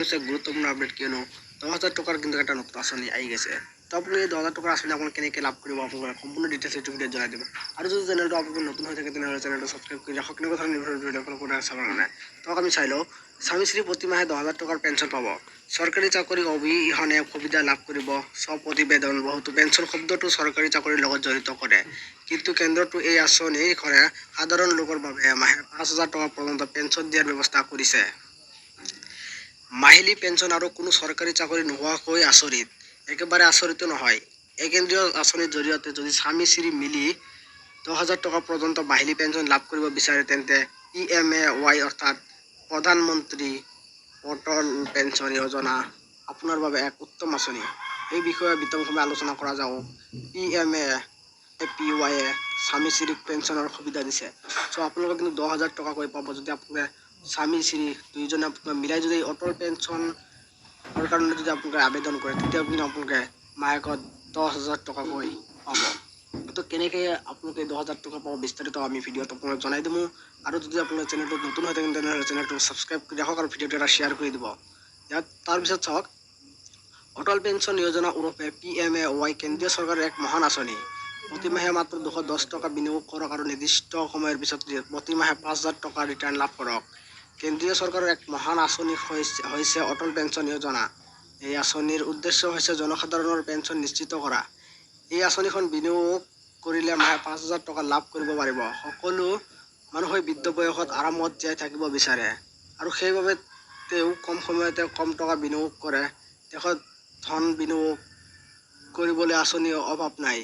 গুৰুত্বপূৰ্ণ আপডেট কিয়নো 10,000 টকাৰ কিন্তু এটা নতুন আঁচনি আহি গৈছে। তো আপুনি এই 10,000 টকাৰ আঁচনি আপোনাক কেনেকৈ লাভ কৰিব আপোনাক সম্পূৰ্ণ ডিটেইলছ এইটো ভিডিঅ'ত জনাই দিব। আৰু যদি চেনেলটো আপোনালোক নতুন হৈ থাকে তেনেহ'লে চেনেলটো ছাবস্ক্ৰাইব কৰি ৰাখক। কেনেকুৱা ধৰণৰ ভিডিঅ'খন কোনো চাবৰ কাৰণে তো আমি চাই লওঁ। স্বামী স্ত্ৰী প্ৰতি মাহে 10,000 টকাৰ পেঞ্চন পাব। চৰকাৰী চাকৰি অবিহনে সুবিধা লাভ কৰিব। প্ৰতিবেদন বহুতো পেঞ্চন শব্দটো চৰকাৰী চাকৰিৰ লগত জড়িত কৰে, কিন্তু কেন্দ্ৰটো এই আঁচনিখনে সাধাৰণ লোকৰ বাবে মাহে 5,000 টকা পৰ্যন্ত পেঞ্চন দিয়াৰ ব্যৱস্থা কৰিছে। মাহিলী পেঞ্চন আৰু কোনো চৰকাৰী চাকৰি নোহোৱাকৈ আচৰিত, একেবাৰে আচৰিত নহয়। এই কেন্দ্ৰীয় আঁচনিৰ জৰিয়তে যদি স্বামী স্ত্ৰী মিলি 10,000 টকা পৰ্যন্ত মাহিলী পেঞ্চন লাভ কৰিব বিচাৰে তেন্তে PMAY অৰ্থাৎ প্ৰধানমন্ত্ৰী অটল পেঞ্চন যোজনা আপোনাৰ বাবে এক উত্তম আঁচনি। এই বিষয়ে বিতংভাৱে আলোচনা কৰা যাওক। PMAY স্বামী স্ত্ৰীক পেঞ্চনৰ সুবিধা দিছে। চ' আপোনালোকে কিন্তু 10,000 টকাকৈ পাব যদি আপোনালোকে স্বামী স্ত্ৰী দুইজনে মিলাই যদি অটল পেঞ্চনৰ কাৰণে যদি আপোনালোকে আবেদন কৰে তেতিয়া কিন্তু আপোনালোকে মাহেকত 10,000 টকাকৈ পাব। তো কেনেকৈ আপোনালোকে 10,000 টকা পাব বিস্তাৰিত আমি ভিডিঅ'ত আপোনালোক জনাই দিম। আৰু যদি আপোনাৰ চেনেলটো নতুন হৈ থাকে তেনেহ'লে চেনেলটো ছাবস্ক্ৰাইব কৰি ৰাখক আৰু ভিডিঅ'টো এটা শ্বেয়াৰ কৰি দিব। ইয়াত তাৰপিছত চাওক, অটল পেঞ্চন যোজনা ওৰফে PMAY কেন্দ্ৰীয় চৰকাৰৰ এক মহান আঁচনি। প্ৰতিমাহে মাত্ৰ 210 টকা বিনিয়োগ কৰক আৰু নিৰ্দিষ্ট সময়ৰ পিছত প্ৰতিমাহে 5,000 টকা ৰিটাৰ্ণ লাভ কৰক। কেন্দ্ৰীয় চৰকাৰৰ এক মহান আঁচনি হৈছে অটল পেঞ্চন যোজনা। এই আঁচনিৰ উদ্দেশ্য হৈছে জনসাধাৰণৰ পেঞ্চন নিশ্চিত কৰা। এই আঁচনিখন বিনিয়োগ কৰিলে মাহে 5,000 টকা লাভ কৰিব পাৰিব। সকলো মানুহে বৃদ্ধ বয়সত আৰামত জীয়াই থাকিব বিচাৰে আৰু সেইবাবে তেওঁ কম সময়তে কম টকা বিনিয়োগ কৰে। দেশত ধন বিনিয়োগ কৰিবলৈ আঁচনিৰ অভাৱ নাই।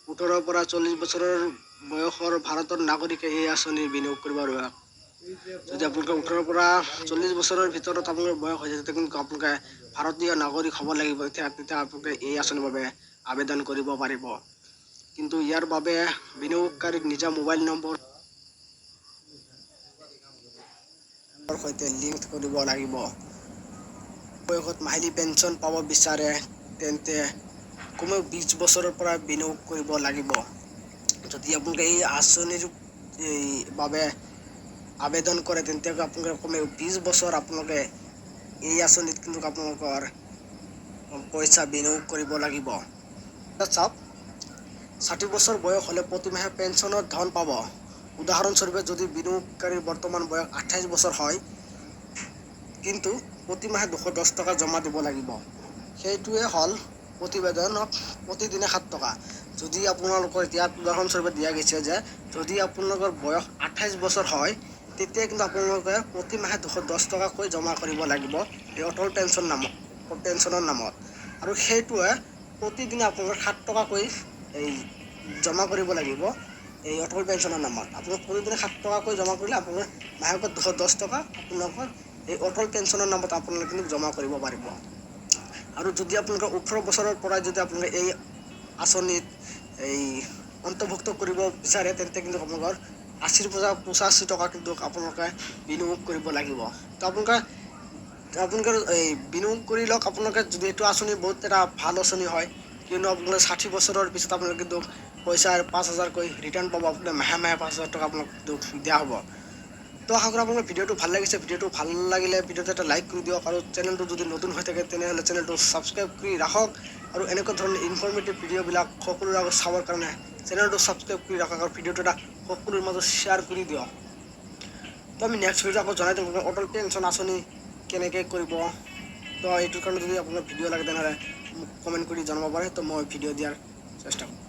18 পৰা 40 বছৰৰ বয়সৰ ভাৰতৰ নাগৰিকে এই আঁচনিৰ বিনিয়োগ কৰিব পাৰিব। যদি আপোনালোকে 18 পৰা 40 বছৰৰ ভিতৰত আপোনালোকৰ বয়স হৈছে তেতিয়া কিন্তু আপোনালোকে ভাৰতীয় নাগৰিক হ'ব লাগিব। তেতিয়া আপোনালোকে এই আঁচনিৰ বাবে আবেদন কৰিব পাৰিব। কিন্তু ইয়াৰ বাবে বিনিয়োগকাৰীক নিজা মোবাইল নম্বৰ সৈতে লিংক কৰিব লাগিব। বয়সত মাহিলী পেঞ্চন পাব বিচাৰে তেন্তে কমেও 20 বছৰৰ পৰা বিনিয়োগ কৰিব লাগিব। যদি আপোনালোকে এই আঁচনিৰ বাবে আবেদন কৰে তেন্তে আপোনালোকে কমেও 20 বছৰ আপোনালোকে এই আঁচনিত কিন্তু আপোনালোকৰ পইচা বিনিয়োগ কৰিব লাগিব। চাওক, 60 বছৰ বয়স হ'লে প্ৰতিমাহে পেঞ্চনৰ ধন পাব। উদাহৰণস্বৰূপে যদি বিনিয়োগকাৰীৰ বৰ্তমান বয়স 28 বছৰ হয় কিন্তু প্ৰতিমাহে 210 টকা জমা দিব লাগিব। সেইটোৱে হ'ল প্ৰতিবেদনত প্ৰতিদিনে 7 টকা। যদি আপোনালোকৰ এতিয়া উদাহৰণস্বৰূপে দিয়া গৈছে যে যদি আপোনালোকৰ বয়স 28 বছৰ হয় তেতিয়া কিন্তু আপোনালোকে প্ৰতিমাহে 210 টকাকৈ জমা কৰিব লাগিব এই অটল পেঞ্চনৰ নামত। আৰু সেইটোৱে প্ৰতিদিনে আপোনালোকৰ 7 টকাকৈ জমা কৰিব লাগিব এই অটল পেঞ্চনৰ নামত। আপোনালোক প্ৰতিদিনে 7 টকাকৈ জমা কৰিলে আপোনালোকে মাহেকত 210 টকা আপোনালোকৰ এই অটল পেঞ্চনৰ নামত আপোনালোকে কিন্তু জমা কৰিব পাৰিব। আৰু যদি আপোনালোকে 18 বছৰৰ পৰা যদি আপোনালোকে এই আঁচনিত অন্তৰ্ভুক্ত কৰিব বিচাৰে তেন্তে কিন্তু আপোনালোকৰ 80 পৰা 85 টকা কিন্তু আপোনালোকে বিনিয়োগ কৰিব লাগিব। তো আপোনালোকে বিনিয়োগ কৰি লওক। আপোনালোকে যদি এইটো আঁচনি বহুত এটা ভাল আঁচনি হয় কিয়নো আপোনালোকে 60 বছৰৰ পিছত আপোনালোকে কিন্তু পইচা 5,000কৈ ৰিটাৰ্ণ পাব। আপোনালোকে মাহে 5,000 টকা আপোনালোক দিয়া হ'ব। তো আশা কৰোঁ আপোনালোকৰ ভিডিঅ'টো ভাল লাগিছে। ভিডিঅ'টো ভাল লাগিলে ভিডিঅ'টো এটা লাইক কৰি দিয়ক আৰু চেনেলটো যদি নতুন হৈ থাকে তেনেহ'লে চেনেলটো ছাবস্ক্ৰাইব কৰি ৰাখক। আৰু এনেকুৱা ধৰণৰ ইনফৰ্মেটিভ ভিডিঅ'বিলাক সকলোৰে আগত চাবৰ কাৰণে চেনেলটো ছাবস্ক্ৰাইব কৰি ৰাখক আৰু ভিডিঅ'টো এটা সকলোৰ মাজত শ্বেয়াৰ কৰি দিয়ক। তো আমি নেক্সট ভিডিঅ'ত আকৌ জনাই দিম অটল পেঞ্চন আঁচনি কেনেকৈ কৰিব। তো এইটোৰ কাৰণে যদি আপোনাৰ ভিডিঅ' লাগে তেনেহ'লে মোক কমেণ্ট কৰি জনাব পাৰে। তো মই ভিডিঅ' দিয়াৰ চেষ্টা কৰিম।